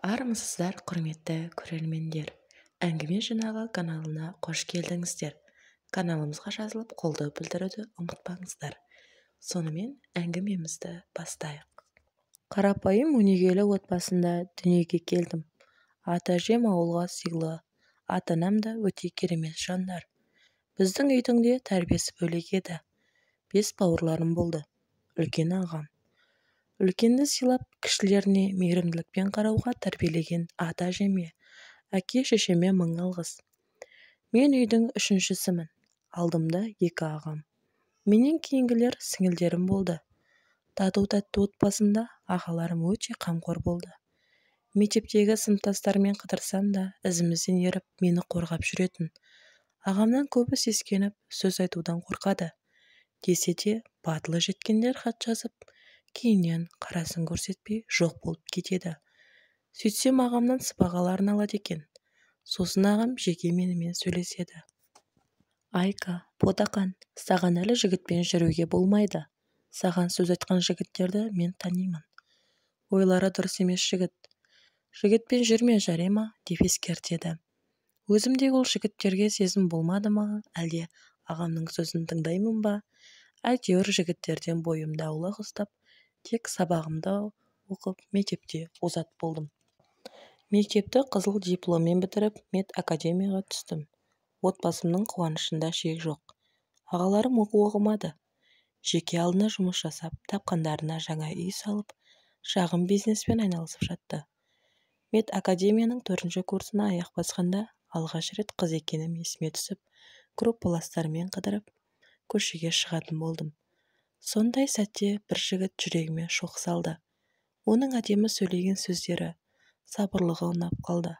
Армысыздар, құрметті көрермендер. Әңгіме жинағы каналына қош келдіңіздер. Каналымызға жазылып қолдау білдіруді ұмытпаңыздар. Сонымен әңгімемізді бастайық. Қарапайым өнегелі отбасында дүниеге келдім. Ата-әжем ауылға сыйлы, ата-анам да өте керемет жандар. Біздің үйдің де тәрбиесі бөлек еді. 5 бауырларым болды. Үлкен ағам. Үлкенді сыйлап, кішілеріне мейірімділікпен қарауға тәрбиелеген ата-әжеме, әке-шешеме мың алғыс. Мен үйдің үшіншісімін. Алдымда 2 ағам. Менен кейінгілер сіңілдерім болды. Тату-тәтті отбасында ағаларым өте қамқор болды. Мектептегі сыныптастармен қыдырсам да, ізімізден еріп, мені қорғап жүретін. Ағамнан көбі сескеніп, сөз айтудан қорқады. Десе де, батылы жеткендер хат жазып, кейіннен қарасын көрсетпей жоқ болып кетеді. Сөйтсем ағамнан сыбағаларын алады екен. Сосын ағам жеке менімен сөйлеседі. Айка, ботақан, саған әлі жігітпен жүруге болмайды. Саған сөз айтқан жігіттерді мен танимын. Ойлары дұрыс емес жігіт. Жігітпен жүрме жарай ма деп ескертеді. Өзімде ол жігіттерге сезім болмады ма, әлде ағамның сөзін тыңдаймын ба? Әйтеуір жігіттерден бойымды аулақ ұстап, тек сабағымды оқып, мектепте озат болдым. Мектепті қызыл дипломмен бітіріп, медакадемияға түстім. Отбасымның қуанышында шек жоқ. Ағаларым оқымады. Жеке алдына жұмыс жасап, тапқандарына жаңа үй салып, шағын бизнеспен айналысып жатты. Медакадемияның 4-ші курсына аяқ басқанда, алғаш рет қыз екенім есіме түсіп, группаластармен қыдырып, көшеге шығатын болдым. Сондай сәтте бір жігіт жүрегіме шоқ салды. Оның әдемі сөйлеген сөздері, сабырлығы ұнап қалды.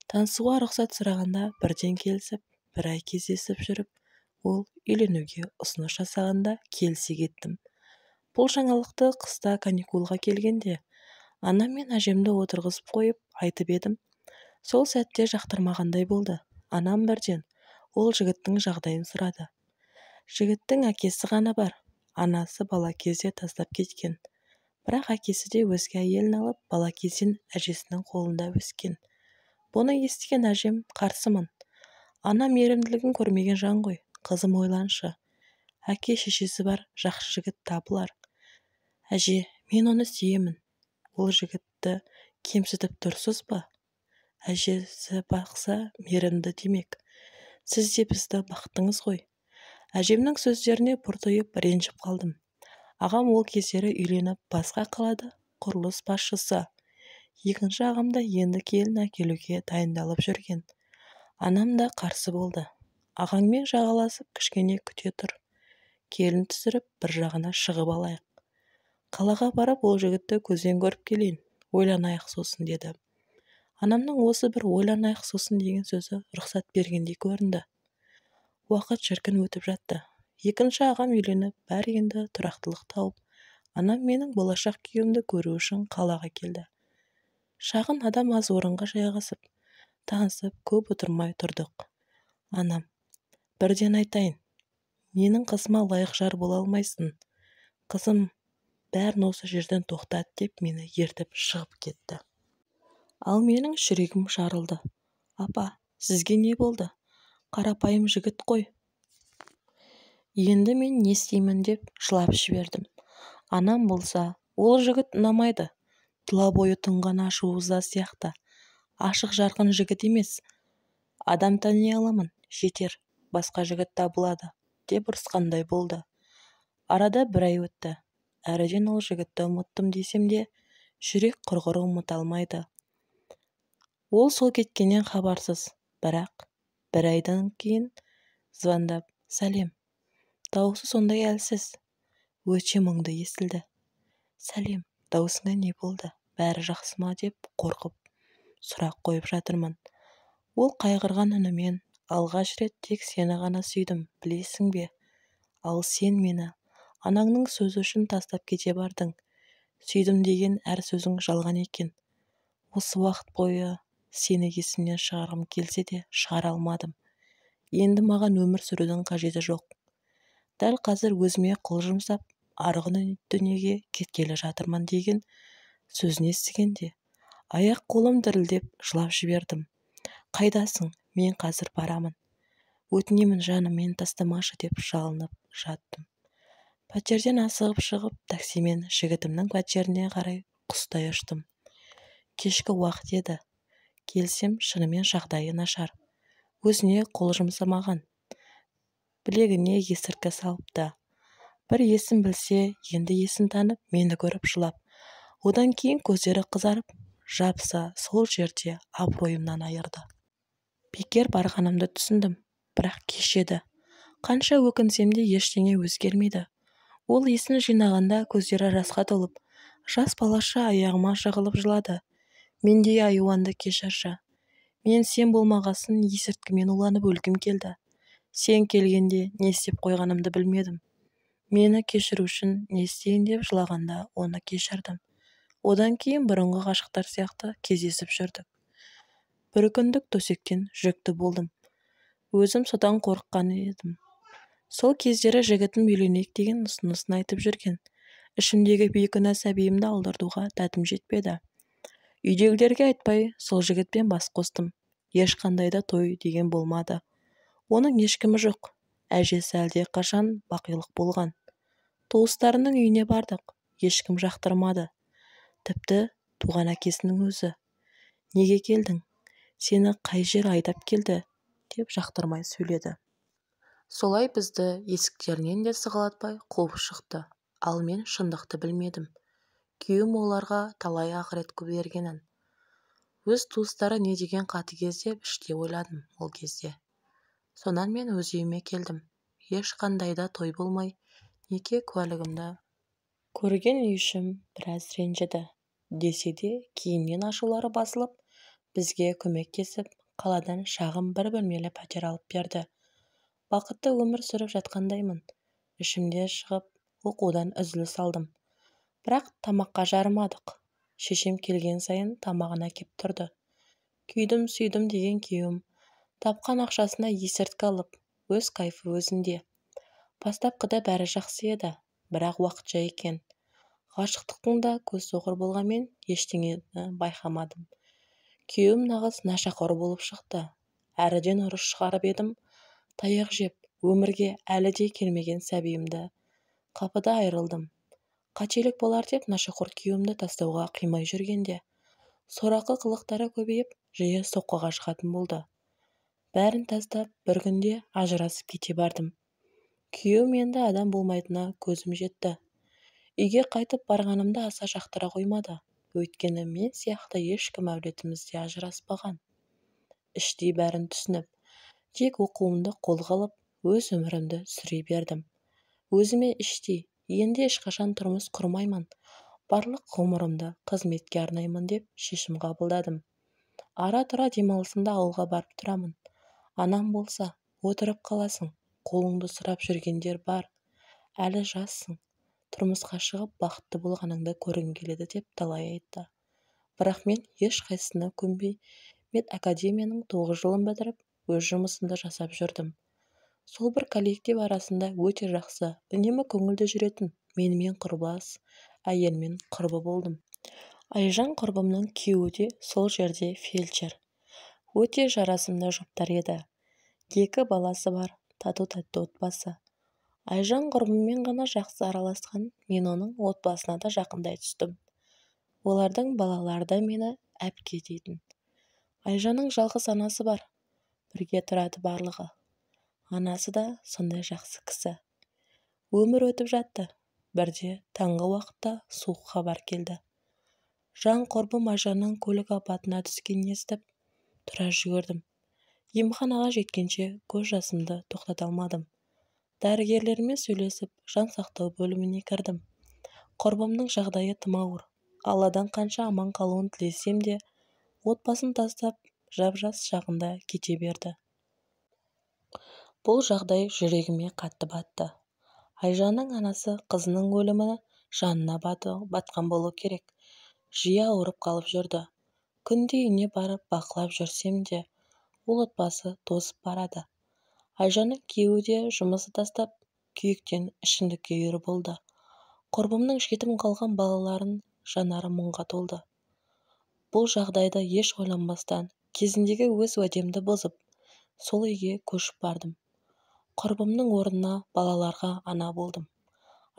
Танысуға рұқсат сұрағанда бірден келісіп, бір ай кездесіп жүріп, ол үйленуге ұсыныс жасағанда келісе кеттім. Бұл жаңалықты қыста каникулға келгенде, анам мен әжемді отырғызып қойып айтып едім. Сол сәтте жақтырмағандай болды. Анам бірден ол жігіттің жағдайын сұрады. Жігіттің әкесі ғана бар. Анасы бала кезде тастап кеткен. Бірақ әкесі де өзге әйелін алып, бала кезден әжесінің қолында өскен. Бұны естіген әжем қарсымын. Ана мейірімділігін көрмеген жан ғой. Қызым ойланшы. Әке-шешесі бар, жақсы жігіт табылар. Әже, мен оны сүйемін. Ол жігітті кемсітіп тұрсыз ба? Әжесі бақса, мейірімді демек. Сіз де бізді бақтыңыз ғой. Әжемнің сөздеріне бұртиып ренжіп қалдым. Ағам ол кездері үйленіп, басқа қалада құрылыс басшысы. Екінші ағам да енді келін әкелуге дайындалып жүрген. Анам да қарсы болды. Ағаңмен жағаласып кішкене күте тұр. Келін түсіріп, бір жағына шығып алайық. Қалаға барып, ол жігітті көзден көріп келейін. Ойланайық сосын деді. Анамның осы бір ойланайық сосын деген сөзі рұқсат бергендей көрінді. Уақыт шіркін өтіп жатты. Екінші ағам үйленіп, бәрі енді тұрақтылық тауып, анам менің болашақ күйеуімді көру үшін қалаға келді. Шағын адам аз орынға жайғасып, танысып, көп отырмай тұрдық. Анам, бірден айтайын, менің қызыма лайық жар бола алмайсың. Қызым, бәрін осы жерден тоқтат деп мені ертіп шығып кетті. Ал менің жүрегім жарылды. Апа, сізге не болды? Қарапайым жігіт қой. Енді мен не істеймін деп жылап жібердім. Анам болса, ол жігіт ұнамайды. Тұла бойы тұнған ашу-ыза сияқты. Ашық жарқын жігіт емес. Адам тани аламын, жетер, басқа жігіт табылады, деп ұрысқандай болды. Арада бір ай өтті. Әріден ол жігітті ұмыттым десем де, жүрек құрғыры ұмыта алмайды. Ол сол кеткеннен хабарсыз, бірақ бір айдан кейін звондап, сәлем. Дауысы сондай әлсіз, өте мұңды естілді. Сәлем, даусыңа не болды? Бәрі жақсы ма деп қорқып, сұрақ қойып жатырмын. Ол қайғырған үнімен, алғаш рет тек сені ғана сүйдім, білесің бе? Ал сен мені анаңның сөзі үшін тастап кете бардың. Сүйдім деген әр сөзің жалған екен. Осы уақыт бойы сені есімнен шығарғым келсе де шығара алмадым. Енді маған өмір сүрудің қажеті жоқ. Дәл қазір өзіме қол жұмсап, арғы дүниеге кеткелі жатырман деген сөзін естігенде, Аяқ-қолым дірілдеп жылап жібердім. «Қайдасың? Мен қазір барамын. Өтінемін жаным, мені тастамашы» деп жалынып жаттым. Пәтерден асығып шығып, таксимен жігітімнің пәтеріне қарай құстай ұштым. Кешкі уақыт еді. Келсем, шынымен жағдайы нашар. Өзіне қол жұмсамаған. Білегіне есірткі салыпты. Бір есін білсе, енді есін танып, мені көріп жылап. Одан кейін көздері қызарып, жабыса сол жерде абыройымнан айырды. Бекер барғанымды түсіндім, бірақ кеш еді. Қанша өкінсем де ештеңе өзгермейді. Ол есін жинағанда көздері жасқа толып, жас балаша аяғыма жығылып жылады. Мендей айуанды кешірші. Мен сен болмағасын есірткімен уланып өлгім келді. Сен келгенде не істеп қойғанымды білмедім. Мені кешіру үшін не істейін деп жылағанда оны кешірдім. Одан кейін бұрынғы ғашықтар сияқты кездесіп жүрдік. Бір күндік төсектен жүкті болдым. Өзім содан қорыққан едім. Сол кездері жігітім үйленейік деген ұсынысын айтып жүрген. Ішімдегі бейкүнә сәбиімді алдыртуға дәтім жетпеді. Үйдегілерге айтпай сол жігітпен бас қостым. Ешқандай да той деген болмады. Оның ешкімі жоқ. Әжесі әлде қашан бақилық болған. Туыстарының үйіне бардық. Ешкім жақтырмады. Тіпті туған әкесінің өзі. Неге келдің? Сені қай жер айдап келді? Деп жақтырмай сөйледі. Солай бізді есіктерінен де сығалатпай қуып шықты. Ал мен шындықты білмедім. Күйеуім оларға талай ақырет бергенін. Өз туыстары не деген қатыгез деп іштей ойладым ол кезде. Сонан мен өз үйіме келдім. Ешқандай да той болмай, неке куәлігімді көрген үй ішім біраз ренжіді. Десе де кейіннен ашулары басылып, бізге көмектесіп, қаладан шағын бір бөлмелі пәтер алып берді. Бақытты өмір сүріп жатқандаймын. Ішімде шығып, оқудан үзіліс алдым. Бірақ тамаққа жарымадық. Шешем келген сайын тамағын әкеп тұрды. Күйдім-сүйдім деген күйеуім тапқан ақшасына есірткі алып, өз кайфы өзінде. Бастапқыда бәрі жақсы еді, бірақ уақытша екен. Ғашықтықтың да көз соғыр болғанмен ештеңені байқамадым. Күйеуім нағыз нашақор болып шықты. Әріден ұрыс шығарып едім, таяқ жеп, өмірге әлі де келмеген сәбиімді. Қапыда айырылдым. Қателік болар деп нашақор күйеуімді тастауға қимай жүргенде, сорақы қылықтары көбейіп, жиі соққыға жығатын болды. Бәрін тастап, бір күнде ажырасып кете бардым. Күйеуім енді адам болмайтынына көзім жетті. Үйге қайтып барғанымда аса жақтыра қоймады. Өйткені мен сияқты ешкім әулетімізде ажыраспаған. Іштей бәрін түсініп, тек оқуымды қолға алып, өз өмірімді сүре бердім. Өзіме іштей, енді ешқашан тұрмыс құрмаймын. Барлық ғұмырымды қызметке арнаймын деп шешім қабылдадым. Ара-тұра демалысымда ауылға барып тұрамын. Анам болса, отырып қаласың, қолыңды сұрап жүргендер бар. Әлі жассың. Тұрмысқа шығып бақытты болғаныңды көргім келеді деп талай айтты. Бірақ мен ешқайсысына көнбей, медакадемияның 9 жылын бітіріп, өз жұмысымды жасап жүрдім. Сол бір коллектив арасында өте жақсы, үнемі көңілді жүретін менімен құрбас әйелмен құрбы болдым. Айжан құрбымның күйеуі де сол жерде фельдшер. Өте жарасымды жұптар еді. 2 баласы бар, тату-тәтті отбасы. Айжан құрбыммен ғана жақсы араласқан, мен оның отбасына да жақындай түстім. Олардың балалары да мені әпке дейтін. Айжанның жалғыз анасы бар. Бірге тұрады барлығы. Анасы да сондай жақсы кісі. Өмір өтіп жатты. Бірде таңғы уақытта суық хабар келді. Жан құрбым Айжанның көлік апатына түскенін естіп, тұра жүгірдім. Емханаға жеткенше көз жасымды тоқтата алмадым. Дәрігерлермен сөйлесіп, жан сақтау бөліміне кірдім. Құрбымның жағдайы тым ауыр. Алладан қанша аман қалуын тілесем де, отбасын тастап, жап-жас шағында кете берді. Бұл жағдай жүрегіме қатты батты. Айжанның анасы қызының өлімі жанына батқан болу керек. Жиі ауырып қалып жүрді. Күнде үйіне барып бақылап жүрсем де, ол отбасы тозып барады. Айжанның күйеуі де жұмысы тастап, күйіктен ішімдікке үйір болды. Құрбымның жетім қалған балаларын жанары мұңға толды. бұл жағдайды еш ойланбастан кезіндегі өз уәдемді бұзып, сол үйге көшіп бардым. Құрбымның орнына балаларға ана болдым.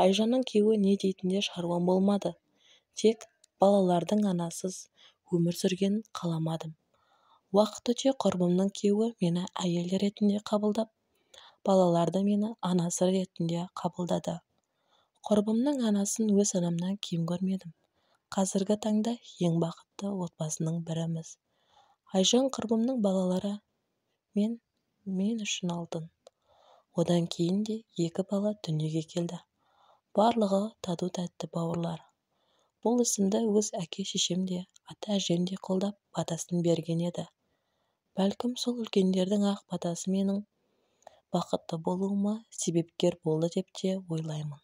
Айжанның күйеуі не дейтінде шаруам болмады. Тек балалардың анасыз өмір сүргенін қаламадым. Уақыт өте құрбымның күйеуі мені әйел ретінде қабылдап, балаларды мені анасы ретінде қабылдады. Құрбымның анасын өз анамнан кем көрмедім. Қазіргі таңда ең бақытты отбасының біріміз. Айжан құрбымның балалары мен үшін алтын. Одан кейін де 2 бала дүниеге келді. Барлығы тату-тәтті бауырлар. Бұл ісімді өз әке-шешем де, ата-әжем де қолдап, батасын берген еді. Бәлкім сол үлкендердің ақ батасы менің бақытты болуыма себепкер болды деп те ойлаймын.